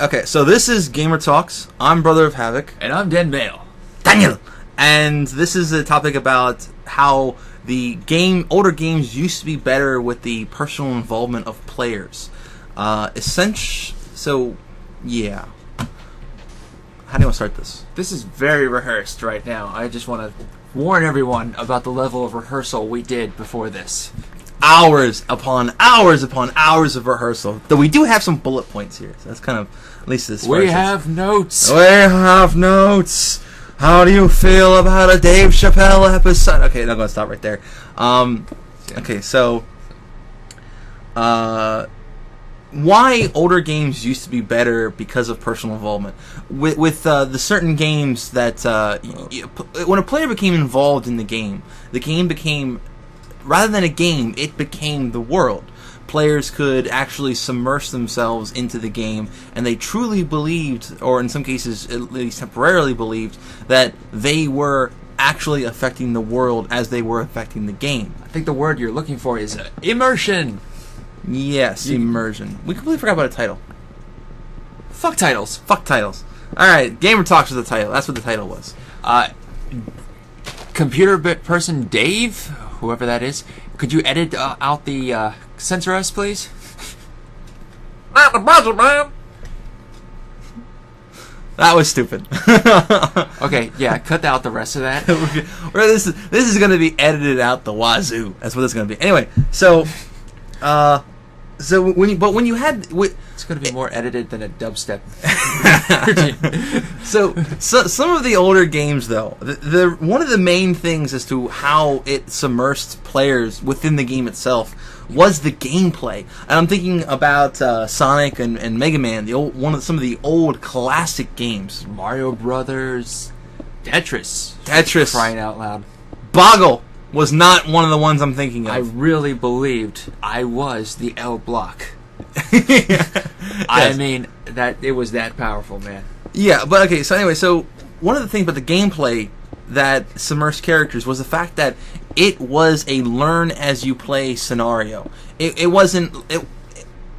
Okay, so this is Gamer Talks. I'm BrotherofHavok. And I'm Dan Bale. Daniel! And this is a topic about how older games used to be better with the personal involvement of players. So, yeah. How do you want to start this? This is very rehearsed right now. I just want to warn everyone about the level of rehearsal we did before this. Hours upon hours upon hours of rehearsal. Though we do have some bullet points here. So that's kind of, at least this. We have notes. We have notes. How do you feel about a Dave Chappelle episode? Okay, I'm going to stop right there. Okay, so why older games used to be better because of personal involvement. With the certain games that when a player became involved in the game became, rather than a game, it became the world. Players could actually submerge themselves into the game, and they truly believed, or in some cases at least temporarily believed, that they were actually affecting the world as they were affecting the game. I think the word you're looking for is immersion. Yes, immersion. We completely forgot about a title. Fuck titles. Fuck titles. Alright, Gamer Talks was the title. That's what the title was. Computer person Dave, whoever that is, could you edit out the censor us, please? Not the buzzer, man. That was stupid. Okay, yeah, cut out the rest of that. This is going to be edited out the wazoo. That's what it's going to be. Anyway, so when you had it's going to be more edited than a dubstep. so some of the older games, though, one of the main things as to how it submersed players within the game itself was the gameplay. And I'm thinking about Sonic and Mega Man, some of the old classic games. Mario Brothers, Tetris, crying out loud. Boggle was not one of the ones I'm thinking of. I really believed I was the L block. Yes. I mean, that it was that powerful, man. Yeah, but okay, so anyway, so one of the things about the gameplay that submersed characters was the fact that it was a learn-as-you-play scenario. It wasn't...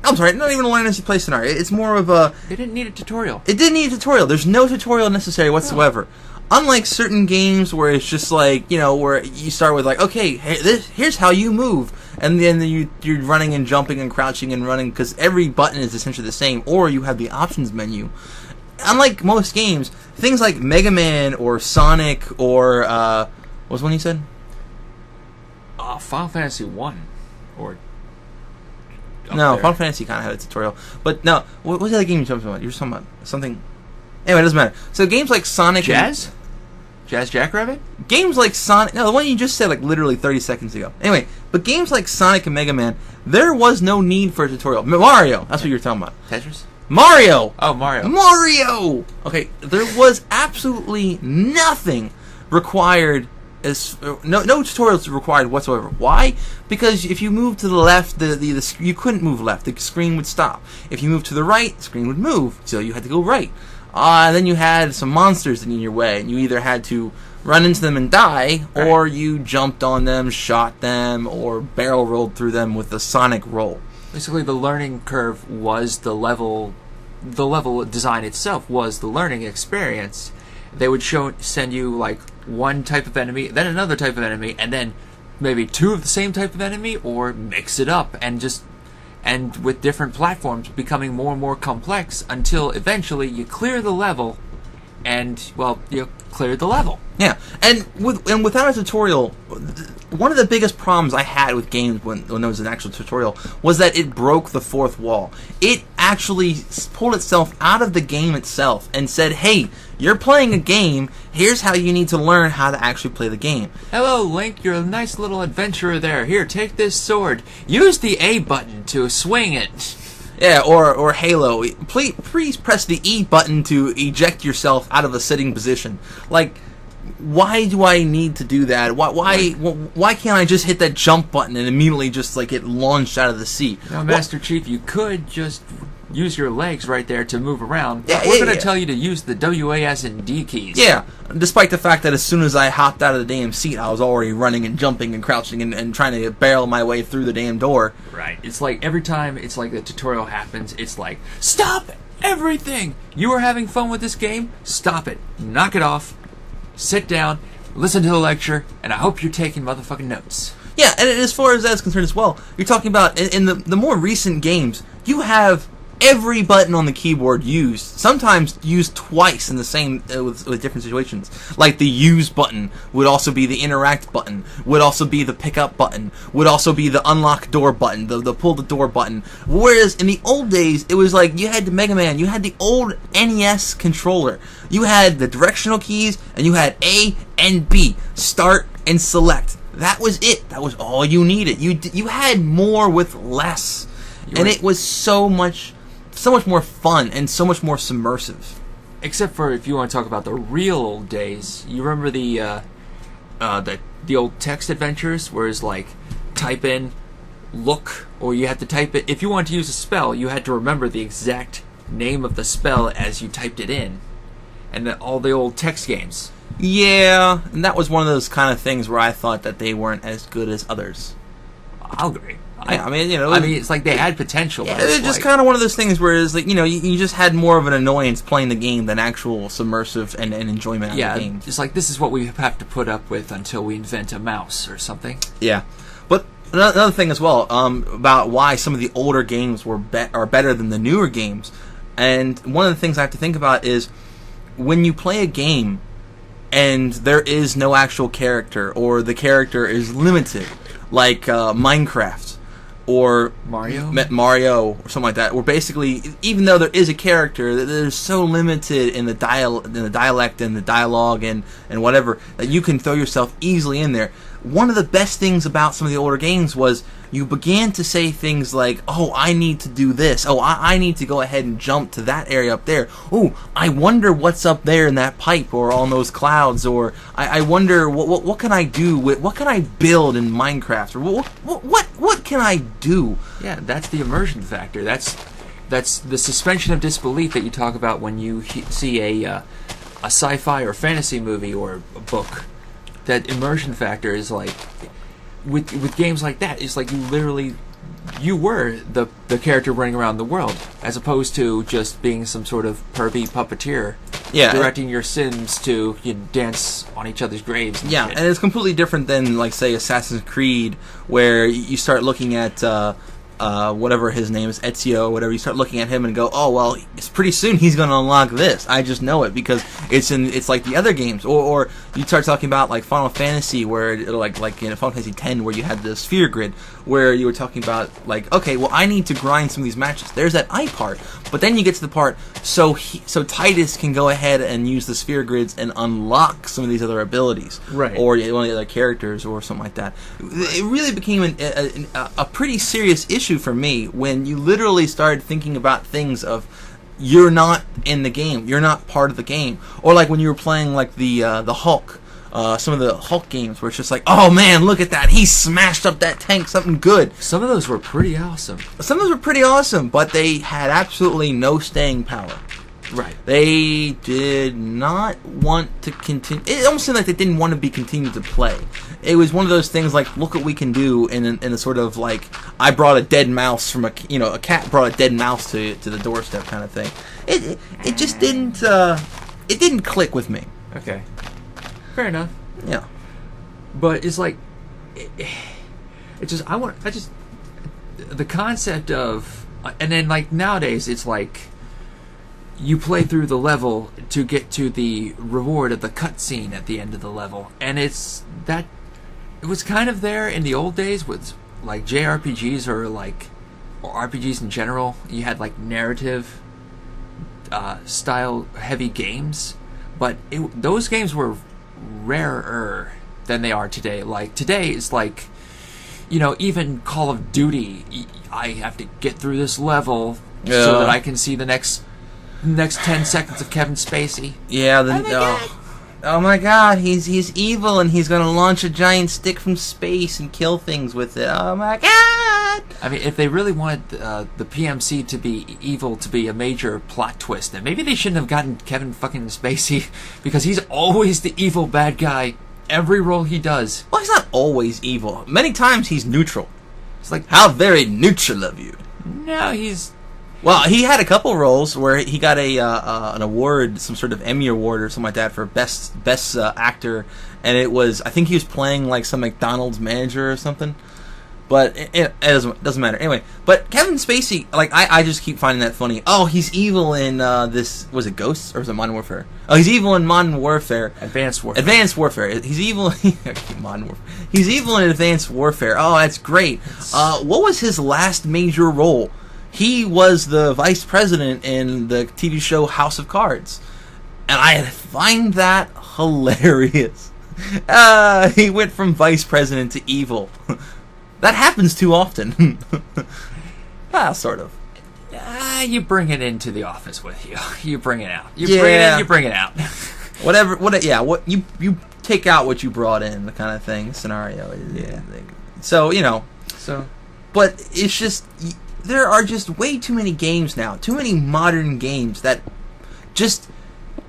I'm sorry, not even a learn-as-you-play scenario. It's more of a... It didn't need a tutorial. It didn't need a tutorial. There's no tutorial necessary whatsoever. No. Unlike certain games where it's just like, where you start with like, okay, here's how you move. And then you're running and jumping and crouching and running because every button is essentially the same. Or you have the options menu. Unlike most games, things like Mega Man or Sonic or... what was one you said? Final Fantasy 1. Or... No, Final Fantasy kind of had a tutorial. But no, what was the other game you were talking about? You were talking about something... Anyway, it doesn't matter. So games like Sonic... Jazz Jackrabbit? Games like Sonic... No, the one you just said like literally 30 seconds ago. Anyway, but games like Sonic and Mega Man, there was no need for a tutorial. Mario, that's what you were talking about. Tetris? Mario! Oh, Mario. Mario! Okay, there was absolutely nothing required... No tutorials required whatsoever. Why? Because if you moved to the left, you couldn't move left. The screen would stop. If you moved to the right, the screen would move. So you had to go right. Then you had some monsters in your way, and you either had to run into them and die, right, or you jumped on them, shot them, or barrel rolled through them with a Sonic roll. Basically, the learning curve was the level design itself was the learning experience. They would send you like one type of enemy, then another type of enemy, and then maybe two of the same type of enemy, or mix it up and with different platforms becoming more and more complex until eventually you clear the level, and well, you cleared the level. Yeah, and without a tutorial, one of the biggest problems I had with games when there was an actual tutorial was that it broke the fourth wall. It actually pulled itself out of the game itself and said, hey, you're playing a game, here's how you need to learn how to actually play the game. Hello, Link, you're a nice little adventurer there. Here, take this sword. Use the A button to swing it. Yeah, or Halo. Please press the E button to eject yourself out of a sitting position. Like, why do I need to do that? Why can't I just hit that jump button and immediately just like get launched out of the seat? Now, Master Chief, you could just use your legs right there to move around. Yeah, we're going to tell you to use the WAS and D keys. Yeah, despite the fact that as soon as I hopped out of the damn seat, I was already running and jumping and crouching and trying to barrel my way through the damn door. Right. It's like every time it's like the tutorial happens, it's like, stop everything. You are having fun with this game? Stop it. Knock it off. Sit down. Listen to the lecture. And I hope you're taking motherfucking notes. Yeah, and as far as that's concerned as well, you're talking about in the more recent games, you have every button on the keyboard used, sometimes used twice in the same with different situations. Like the use button would also be the interact button, would also be the pick up button, would also be the unlock door button, the pull the door button. Whereas in the old days, it was like you had the Mega Man, you had the old NES controller, you had the directional keys, and you had A and B, start and select. That was it. That was all you needed. You had more with less, and it was so much more fun and so much more submersive. Except for if you want to talk about the real old days, you remember the old text adventures, where it's like type in look, or you had to type it. If you wanted to use a spell, you had to remember the exact name of the spell as you typed it in, and all the old text games. Yeah, and that was one of those kind of things where I thought that they weren't as good as others. I'll agree. Yeah, I mean, it's like they had potential. Yeah, it's just kind of one of those things where it's like, you just had more of an annoyance playing the game than actual submersive and enjoyment of the game. It's like, this is what we have to put up with until we invent a mouse or something. Yeah, but another thing as well about why some of the older games are better than the newer games, and one of the things I have to think about is when you play a game and there is no actual character, or the character is limited, like Minecraft or Mario or something like that, where basically, even though there is a character, they're so limited in the dialect and the dialogue and whatever, that you can throw yourself easily in there. One of the best things about some of the older games was you began to say things like, oh, I need to do this. Oh, I need to go ahead and jump to that area up there. Oh, I wonder what's up there in that pipe or on those clouds. Or I wonder what can I do? What can I build in Minecraft? Or what can I do? Yeah, that's the immersion factor. That's the suspension of disbelief that you talk about when you see a sci-fi or fantasy movie or a book. That immersion factor is like, with games like that, it's like you were the character running around the world, as opposed to just being some sort of pervy puppeteer, directing your Sims to dance on each other's graves. Yeah, and it's completely different than, like, say, Assassin's Creed, where you start looking at whatever his name is, Ezio or whatever. You start looking at him and go, oh, well, it's pretty soon he's going to unlock this. I just know it because it's like the other games. Or you start talking about like Final Fantasy, where like in Final Fantasy X, where you had the sphere grid, where you were talking about like, okay, well, I need to grind some of these matches. There's that I part, but then you get to the part so Titus can go ahead and use the sphere grids and unlock some of these other abilities, right? Or one of the other characters or something like that. It really became a pretty serious issue for me when you literally started thinking about things of, you're not in the game, you're not part of the game. Or like when you were playing like the Hulk, some of the Hulk games where it's just like, oh man, look at that, he smashed up that tank, something good. Some of those were pretty awesome. Some of those were pretty awesome, but they had absolutely no staying power. Right. They did not want to continue. It almost seemed like they didn't want to be continued to play. It was one of those things like, look what we can do in a sort of like, I brought a dead mouse from a cat brought a dead mouse to the doorstep kind of thing. It just didn't it didn't click with me. Okay. Fair enough. Yeah. But it's like the concept of, and then like nowadays it's like, you play through the level to get to the reward of the cutscene at the end of the level, and it was kind of there in the old days with like JRPGs or RPGs in general. You had like narrative style heavy games, but those games were rarer than they are today. Like today, it's like, even Call of Duty, I have to get through this level so that I can see the next 10 seconds of Kevin Spacey. Yeah, oh my god, he's evil and he's gonna launch a giant stick from space and kill things with it. Oh my god! I mean, if they really wanted the PMC to be evil to be a major plot twist, then maybe they shouldn't have gotten Kevin fucking Spacey, because he's always the evil bad guy. Every role he does. Well, he's not always evil. Many times he's neutral. It's like, how very neutral of you. No, Well, he had a couple roles where he got an award, some sort of Emmy award or something like that for best actor, and it was, I think he was playing like some McDonald's manager or something. But it doesn't matter anyway. But Kevin Spacey, like I just keep finding that funny. Oh, he's evil in this. Was it Ghosts or was it Modern Warfare? Oh, he's evil in Modern Warfare. Advanced Warfare. Advanced Warfare. He's evil. Modern Warfare. He's evil in Advanced Warfare. Oh, that's great. What was his last major role? He was the vice president in the TV show House of Cards, and I find that hilarious. He went from vice president to evil. That happens too often. Sort of. You bring it into the office with you. You bring it out. You Yeah. bring it in, you bring it out. Whatever. What you take out what you brought in, the kind of thing scenario. Yeah. So So, but it's just there are just way too many games now. Too many modern games that just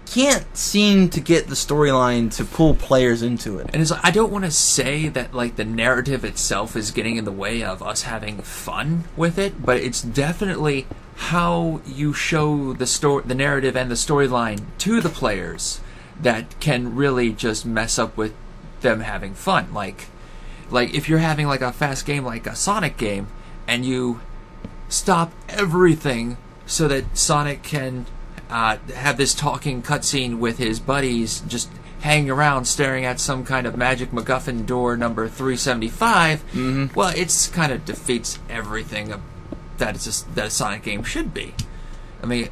can't seem to get the storyline to pull players into it. and it's like, I don't want to say that like the narrative itself is getting in the way of us having fun with it, but it's definitely how you show the narrative and the storyline to the players that can really just mess up with them having fun. Like if you're having like a fast game like a Sonic game and you stop everything so that Sonic can have this talking cutscene with his buddies just hanging around staring at some kind of magic MacGuffin door number 375, well, it's kind of defeats everything that a Sonic game should be. I mean,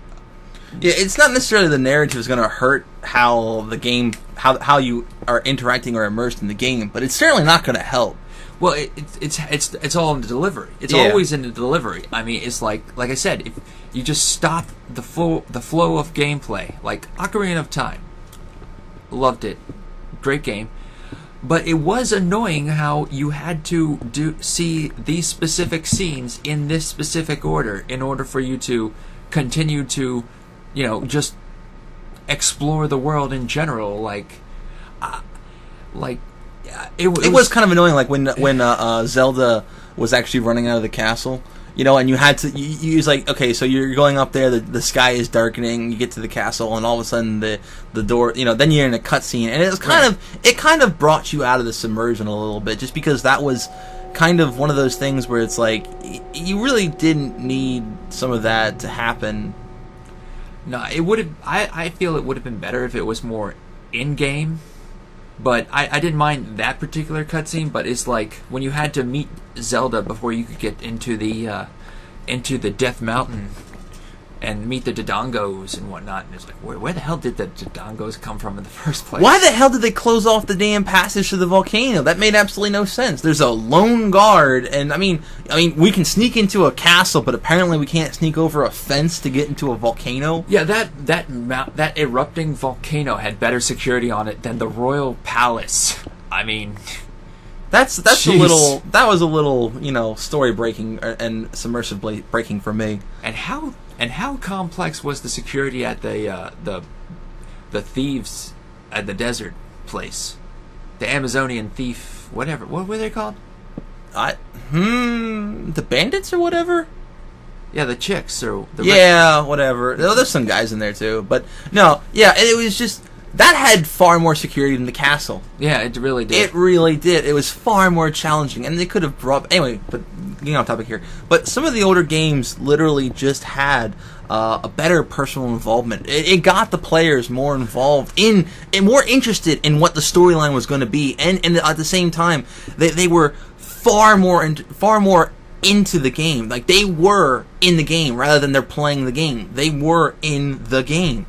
Yeah, it's not necessarily the narrative is going to hurt how the game, how you are interacting or immersed in the game, but it's certainly not going to help. well, it's all in the delivery. It's Yeah. always in the delivery. I mean, it's like I said, if you just stop the flow of gameplay, like Ocarina of Time, loved it, great game, but it was annoying how you had to see these specific scenes in this specific order in order for you to continue to, just explore the world in general. It was kind of annoying, like when Zelda was actually running out of the castle, and you had to. You was like, okay, so you're going up there. The sky is darkening. You get to the castle, and all of a sudden the door. Then you're in a cutscene, and it kind of brought you out of the submersion a little bit, just because that was kind of one of those things where it's like you really didn't need some of that to happen. No, it would have. I feel it would have been better if it was more in game. But I didn't mind that particular cutscene. But it's like when you had to meet Zelda before you could get into the Death Mountain and meet the Dodongos and whatnot. And it's like, where the hell did the Dodongos come from in the first place? Why the hell did they close off the damn passage to the volcano? That made absolutely no sense. There's a lone guard, and I mean, we can sneak into a castle, but apparently we can't sneak over a fence to get into a volcano. Yeah, that erupting volcano had better security on it than the Royal Palace. I mean, that's Jeez. That was a little story breaking and submersive breaking for me. And how complex was the security at the thieves at the desert place, the Amazonian thief, whatever? What were they called? The bandits or whatever. Yeah, the chicks or the whatever. There's some guys in there too, but no, yeah, it was just that had far more security than the castle. Yeah, it really did. It really did. It was far more challenging, and they could have brought anyway. But getting off topic here. But some of the older games literally just had a better personal involvement. It got the players more involved and more interested in what the storyline was going to be, and at the same time, they were far more into the game. Like they were in the game rather than they're playing the game. They were in the game.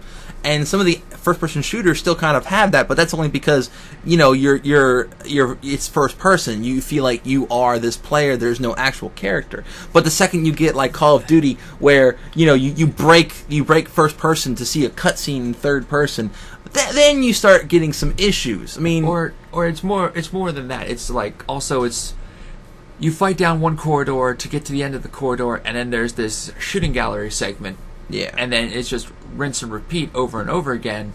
And some of the first-person shooters still kind of have that, but that's only because it's first person. You feel like you are this player. There's no actual character. But the second you get like Call of Duty, where you break first person to see a cutscene in third person, then you start getting some issues. I mean, or it's more than that. It's like also it's you fight down one corridor to get to the end of the corridor, and then there's this shooting gallery segment. Yeah. And then it's just rinse and repeat over and over again.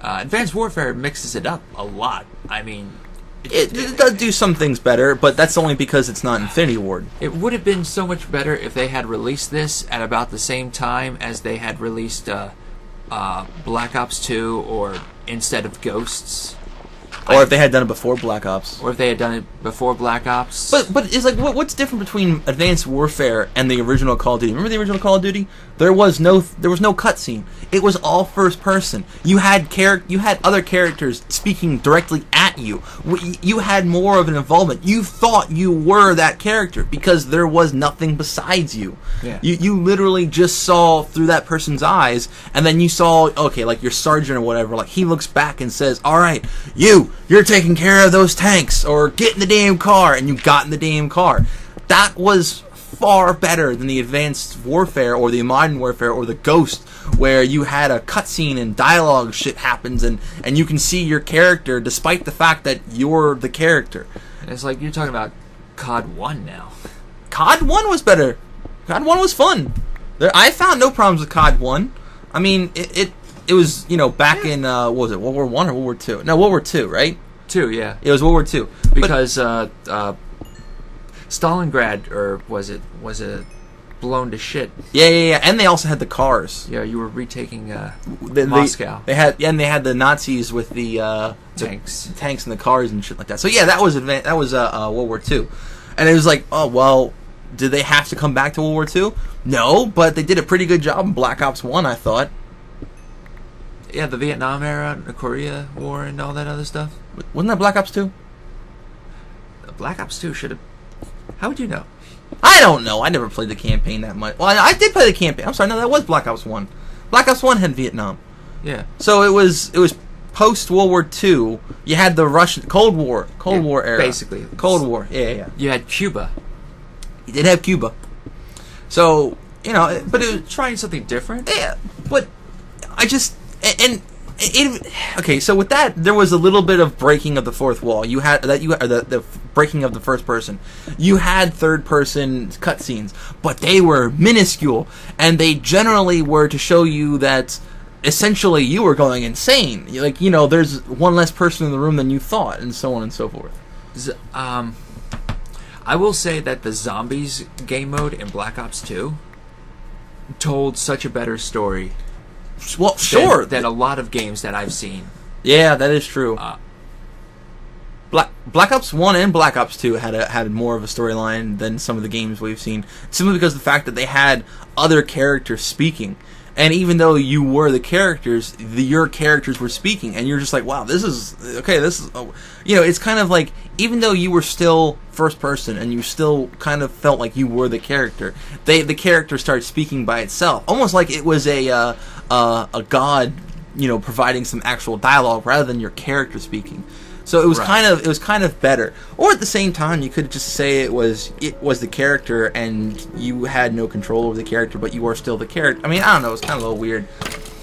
Advanced Warfare mixes it up a lot. I mean, It does do some things better, but that's only because it's not Infinity Ward. It would have been so much better if they had released this at about the same time as they had released Black Ops 2, or instead of Ghosts. Or if they had done it before Black Ops. Or if they had done it before Black Ops. But it's like, what's different between Advanced Warfare and the original Call of Duty? Remember the original Call of Duty? There was no cutscene. It was all first person. You had other characters speaking directly at you. You had more of an involvement. You thought you were that character because there was nothing besides you. Yeah. You literally just saw through that person's eyes, and then you saw, okay, like your sergeant or whatever, like he looks back and says, all right, you're taking care of those tanks, or get in the damn car, and you got in the damn car. That was far better than the Advanced Warfare or the Modern Warfare or the Ghost, where you had a cutscene and dialogue shit happens, and you can see your character despite the fact that you're the character. It's like you're talking about COD 1 now. COD 1 was better. COD 1 was fun. I found no problems with COD 1. I mean, it was, back in, what was it, World War I or World War II? No, World War II, right? 2, yeah. It was World War II. Because Stalingrad, or was it blown to shit? Yeah. And they also had the cars. Yeah, you were retaking Moscow. They had the Nazis with the tanks and the cars and shit like that. So yeah, that was World War II. And it was like, oh, well, did they have to come back to World War II? No, but they did a pretty good job in Black Ops 1, I thought. Yeah, the Vietnam era, the Korea War, and all that other stuff. Wasn't that Black Ops 2? Black Ops 2 should have... How would you know? I don't know. I never played the campaign that much. Well, I did play the campaign. I'm sorry, no, that was Black Ops 1. Black Ops 1 had Vietnam. Yeah. So it was post World War II. You had the Russian Cold War era. Basically. Cold War. Yeah. You had Cuba. You did have Cuba. So, but it was trying something different. Yeah, but okay, so with that, there was a little bit of breaking of the fourth wall. You had the breaking of the first person. You had third person cutscenes, but they were minuscule, and they generally were to show you that essentially you were going insane. Like, there's one less person in the room than you thought, and so on and so forth. I will say that the zombies game mode in Black Ops 2 told such a better story. Well, sure. Than a lot of games that I've seen. Yeah, that is true. Black Ops 1 and Black Ops 2 had more of a storyline than some of the games we've seen, simply because of the fact that they had other characters speaking. And even though you were the characters, your characters were speaking, and you're just like, wow, this is it's kind of like, even though you were still first person and you still kind of felt like you were the character, the character started speaking by itself, almost like it was a god, providing some actual dialogue rather than your character speaking. So it was kind of better. Or at the same time, you could just say it was the character, and you had no control over the character, but you are still the character. I mean, I don't know. It's kind of a little weird.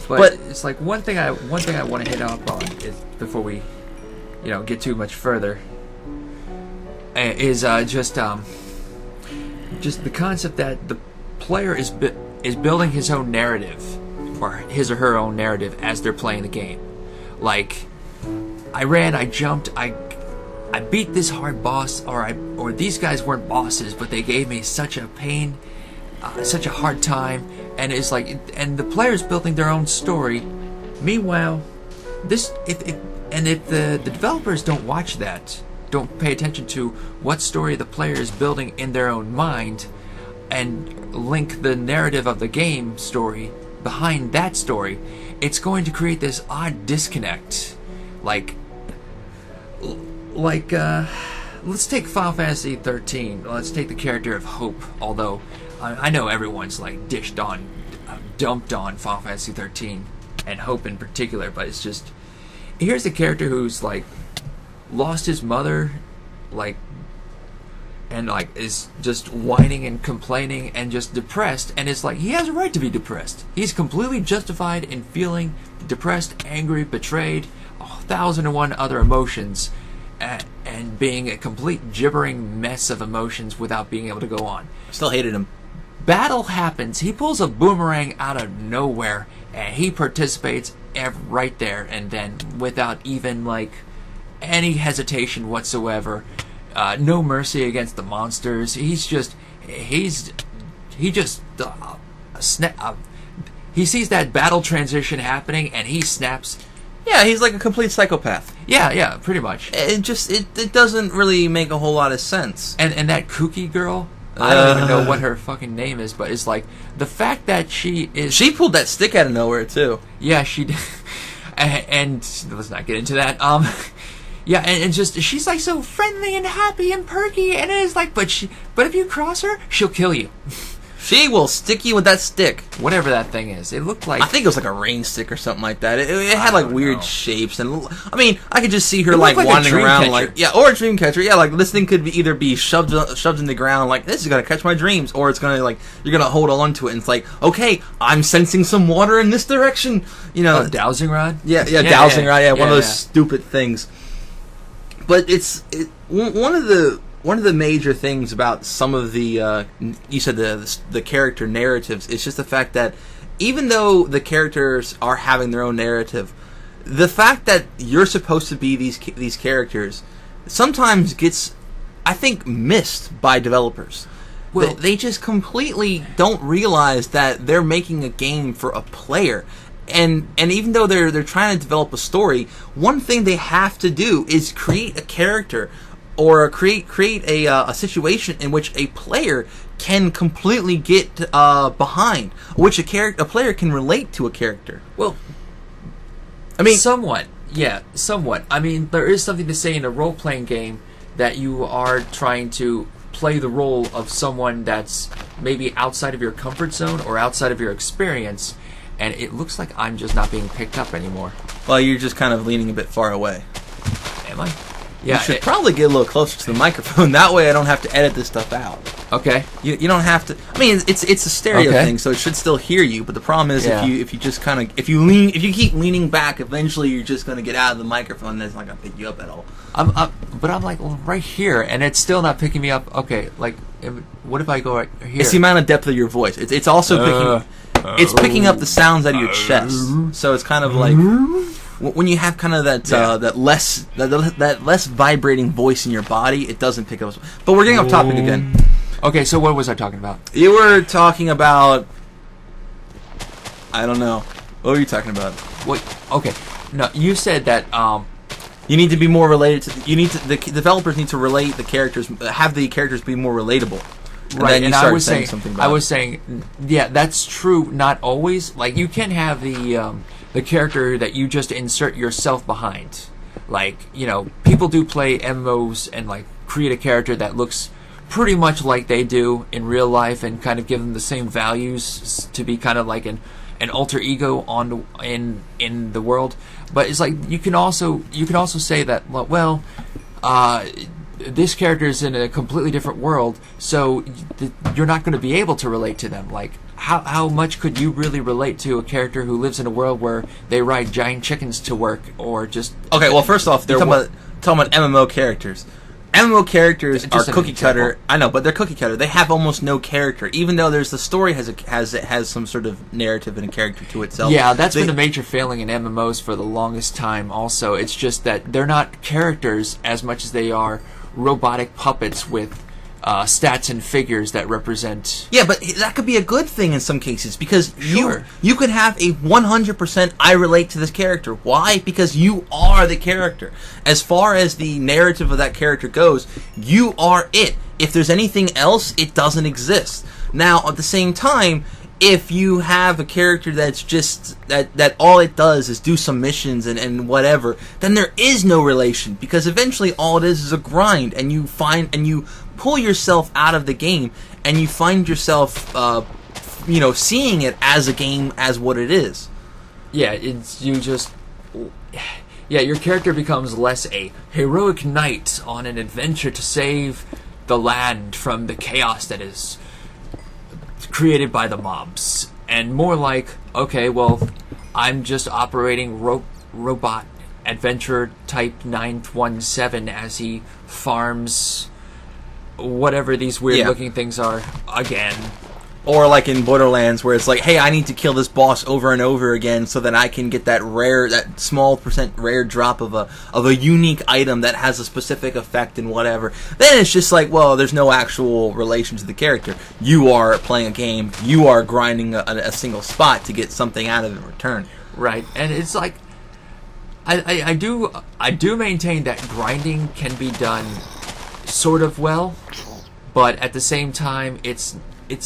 But it's like one thing I want to hit up on is, before we, get too much further, is just the concept that the player is building his own narrative, or his or her own narrative, as they're playing the game. Like, I ran, I jumped, I beat this hard boss, or these guys weren't bosses, but they gave me such a pain, such a hard time, and it's like, and the player's building their own story. Meanwhile, if the developers don't watch that, don't pay attention to what story the player is building in their own mind, and link the narrative of the game story behind that story, it's going to create this odd disconnect. Like, let's take Final Fantasy 13. Let's take the character of Hope. Although I know everyone's like dumped on Final Fantasy 13 and Hope in particular, but it's just, here's a character who's like lost his mother, and is just whining and complaining and just depressed, and it's like, he has a right to be depressed. He's completely justified in feeling depressed, angry, betrayed, 1,001 other emotions, and being a complete gibbering mess of emotions without being able to go on. Still hated him. Battle happens. He pulls a boomerang out of nowhere, and he participates right there and then, without even any hesitation whatsoever. No mercy against the monsters. He just he sees that battle transition happening and he snaps. Yeah, he's like a complete psychopath. Yeah, pretty much. It doesn't really make a whole lot of sense. And that kooky girl, I don't even know what her fucking name is, but it's like the fact that she pulled that stick out of nowhere too. Yeah, she did. And let's not get into that. Yeah, and just she's like so friendly and happy and perky, and it is like, but if you cross her, she'll kill you. She will stick you with that stick. Whatever that thing is. It looked like... I think it was like a rain stick or something like that. It had like weird shapes. And I mean, I could just see her like wandering around like... Yeah, or a dream catcher. Yeah, like this thing could either be shoved in the ground like, this is going to catch my dreams. Or it's going to like, you're going to hold on to it and it's like, okay, I'm sensing some water in this direction. You know... A dowsing rod? Yeah, dowsing rod. Yeah, one of those stupid things. But one of the major things about some of the you said the character narratives is just the fact that even though the characters are having their own narrative, the fact that you're supposed to be these characters sometimes gets, I think, missed by developers. Well, they just completely don't realize that they're making a game for a player. And even though they're trying to develop a story, one thing they have to do is create a character or create a situation in which a player can completely get behind, which a player can relate to a character. Well, I mean, somewhat. Yeah, somewhat. I mean, there is something to say in a role-playing game that you are trying to play the role of someone that's maybe outside of your comfort zone or outside of your experience. And it looks like I'm just not being picked up anymore. Well, you're just kind of leaning a bit far away. Am I? Yeah. You should probably get a little closer to the microphone. That way I don't have to edit this stuff out. Okay. You don't have to... I mean, it's a stereo thing, so it should still hear you. But the problem is if you just kind of... If you keep leaning back, eventually you're just going to get out of the microphone and it's not going to pick you up at all. But I'm like right here, and it's still not picking me up. Okay, like, what if I go right here? It's the amount of depth of your voice. It's also picking... It's picking up the sounds out of your chest, so it's kind of like when you have kind of that less vibrating voice in your body, it doesn't pick up. But we're getting off topic again. Okay, so what was I talking about? You were talking about, I don't know. What were you talking about? What? Okay, no, you said that you need to be more related to. The developers need to relate the characters, have the characters be more relatable. Right, and I was saying, yeah, that's true. Not always. Like, you can have the character that you just insert yourself behind. Like, you know, people do play MMOs and like create a character that looks pretty much like they do in real life, and kind of give them the same values to be kind of like an alter ego in the world. But it's like you can also say that, well, this character is in a completely different world, so you're not going to be able to relate to them. Like, how much could you really relate to a character who lives in a world where they ride giant chickens to work, or just... Okay, well, first off, they're talking about MMO characters. MMO characters are cookie cutter. I know, but they're cookie cutter. They have almost no character, even though the story has some sort of narrative and a character to itself. Yeah, that's been a major failing in MMOs for the longest time. Also, it's just that they're not characters as much as they are robotic puppets with stats and figures that represent... Yeah, but that could be a good thing in some cases, because you could have a 100% I relate to this character. Why? Because you are the character. As far as the narrative of that character goes, you are it. If there's anything else, it doesn't exist. Now, at the same time, if you have a character that's just that all it does is do some missions and whatever, then there is no relation, because eventually all it is a grind, and you pull yourself out of the game and you find yourself seeing it as a game as what it is. Yeah, your character becomes less a heroic knight on an adventure to save the land from the chaos that is created by the mobs, and more like, okay, well, I'm just operating robot adventure type 917 as he farms whatever these weird looking things are again. Or like in Borderlands, where it's like, hey, I need to kill this boss over and over again so that I can get that small percent rare drop of a unique item that has a specific effect and whatever. Then it's just like, well, there's no actual relation to the character. You are playing a game. You are grinding a single spot to get something out of it in return. Right, and it's like, I do maintain that grinding can be done sort of well, but at the same time, it's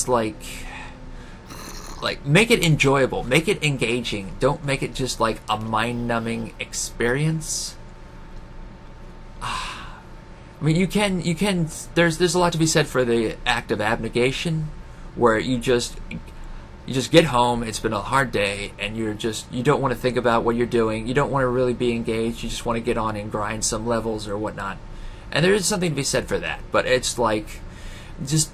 like make it enjoyable, make it engaging. Don't make it just like a mind-numbing experience. I mean, you can. There's a lot to be said for the act of abnegation, where you just get home. It's been a hard day, and you don't want to think about what you're doing. You don't want to really be engaged. You just want to get on and grind some levels or whatnot. And there is something to be said for that. But it's like, just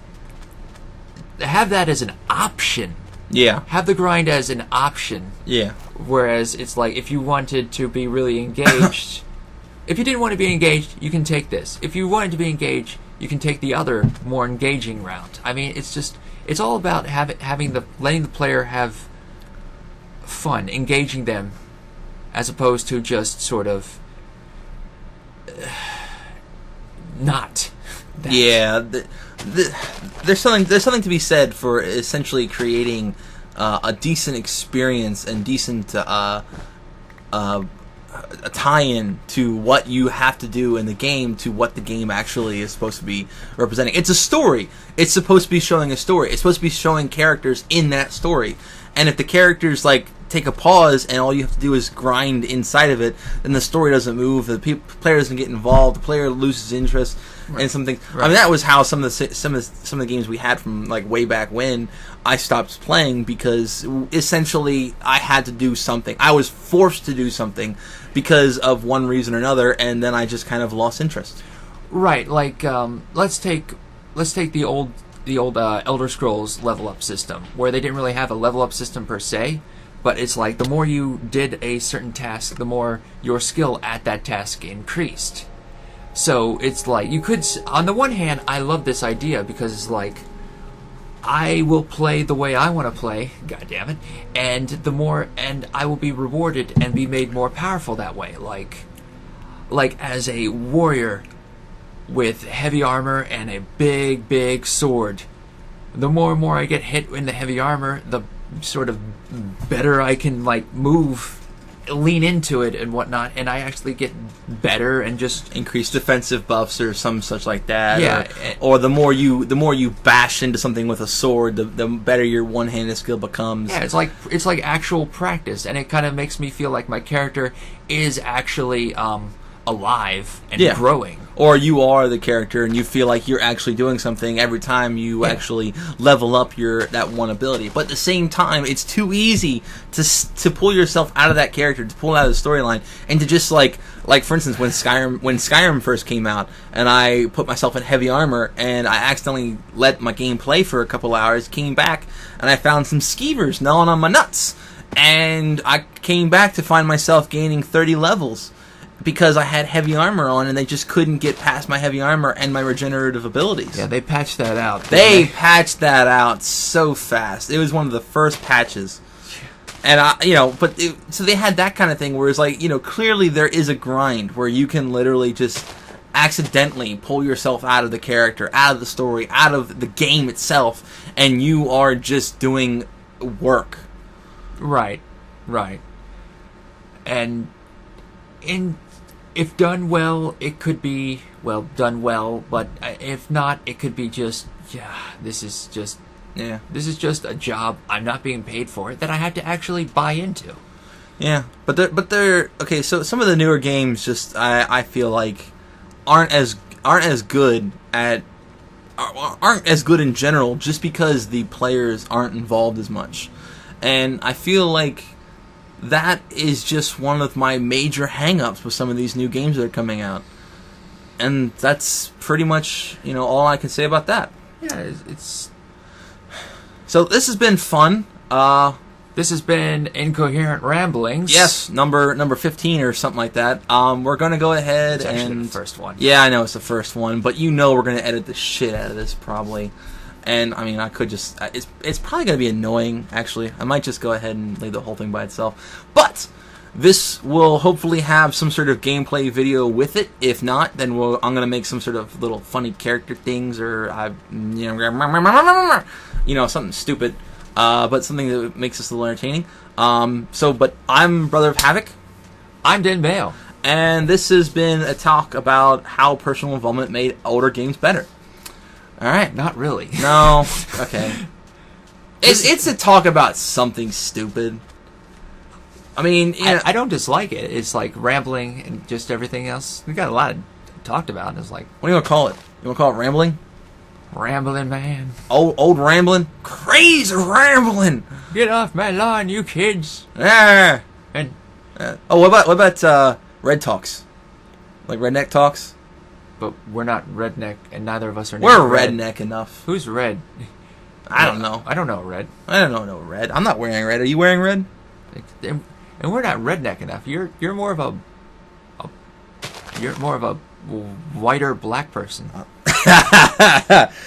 have that as an option. Yeah. Have the grind as an option. Yeah. Whereas it's like, if you wanted to be really engaged, if you didn't want to be engaged, you can take this. If you wanted to be engaged, you can take the other more engaging route. I mean, it's all about letting the player have fun, engaging them, as opposed to just sort of not. That. Yeah. There's something to be said for essentially creating a decent experience and decent a tie-in to what you have to do in the game to what the game actually is supposed to be representing. It's a story. It's supposed to be showing a story. It's supposed to be showing characters in that story. And if the characters like take a pause and all you have to do is grind inside of it, then the story doesn't move. The player doesn't get involved. The player loses interest in something. Right. I mean, that was how some of the games we had from like way back when I stopped playing, because essentially I had to do something. I was forced to do something because of one reason or another, and then I just kind of lost interest. Right. Like let's take the old Elder Scrolls level up system, where they didn't really have a level up system per se, but it's like the more you did a certain task, the more your skill at that task increased. So it's like, you could, on the one hand, I love this idea, because it's like, I will play the way I want to play, god damn it, and I will be rewarded and be made more powerful that way. Like as a warrior with heavy armor and a big sword, the more and more I get hit in the heavy armor, the sort of better I can like move, lean into it and whatnot, and I actually get better and just increase defensive buffs or some such like that. Yeah, or the more you bash into something with a sword, the better your one-handed skill becomes. Yeah, it's like actual practice, and it kind of makes me feel like my character is actually alive and growing. Or you are the character and you feel like you're actually doing something every time you actually level up that one ability. But at the same time, it's too easy to pull yourself out of that character, to pull out of the storyline, and to just like for instance, when Skyrim first came out, and I put myself in heavy armor, and I accidentally let my game play for a couple hours, came back, and I found some skeevers gnawing on my nuts. And I came back to find myself gaining 30 levels. Because I had heavy armor on, and they just couldn't get past my heavy armor and my regenerative abilities. Yeah, they patched that out. They patched that out so fast. It was one of the first patches. And so they had that kind of thing where it's like, clearly there is a grind where you can literally just accidentally pull yourself out of the character, out of the story, out of the game itself, and you are just doing work. Right. And if done well, it could be, done well, but if not, it could be just, this is just a job. I'm not being paid for it, that I have to actually buy into. Yeah, but they're okay. So some of the newer games, just I feel like aren't as good in general, just because the players aren't involved as much, and I feel like that is just one of my major hang-ups with some of these new games that are coming out. And that's pretty much, all I can say about that. Yeah, it's... So this has been fun. This has been Incoherent Ramblings. Yes, number 15 or something like that. We're going to go ahead it's actually and... the first one. Yeah, I know it's the first one, but we're going to edit the shit out of this probably. And I mean, I could just it's probably gonna be annoying. Actually, I might just go ahead and leave the whole thing by itself. But this will hopefully have some sort of gameplay video with it. If not, then I'm gonna make some sort of little funny character things, or something stupid, but something that makes this a little entertaining. But I'm Brother of Havoc. I'm Dan Bale. And this has been a talk about how personal involvement made older games better. All right. Not really. No. Okay. It's a talk about something stupid. I mean, I don't dislike it. It's like rambling and just everything else. We got a lot talked about. It's like, what do you want to call it? You want to call it rambling? Rambling, man. Old rambling? Crazy rambling! Get off my lawn, you kids. Yeah. And what about red talks? Like redneck talks? But we're not redneck, and neither of us are. We're redneck enough. Who's red? I don't know. I don't know red. I don't know no red. I'm not wearing red. Are you wearing red? And we're not redneck enough. You're more of a whiter black person.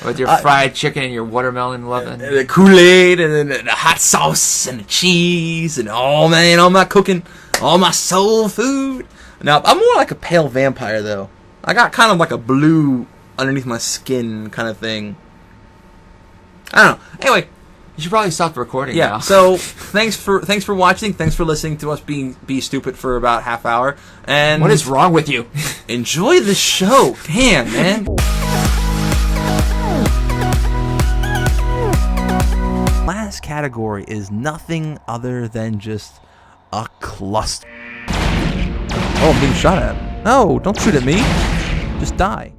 With your fried chicken and your watermelon loving. The Kool-Aid and the hot sauce and the cheese and all my cooking, all my soul food. Now, I'm more like a pale vampire, though. I got kind of like a blue underneath my skin kind of thing. I don't know. Anyway, you should probably stop the recording yeah, now. So thanks for watching. Thanks for listening to us be stupid for about half hour. And what is wrong with you? Enjoy the show. Damn, man. Last category is nothing other than just a cluster. Oh, I'm being shot at. No, don't shoot at me. Just die.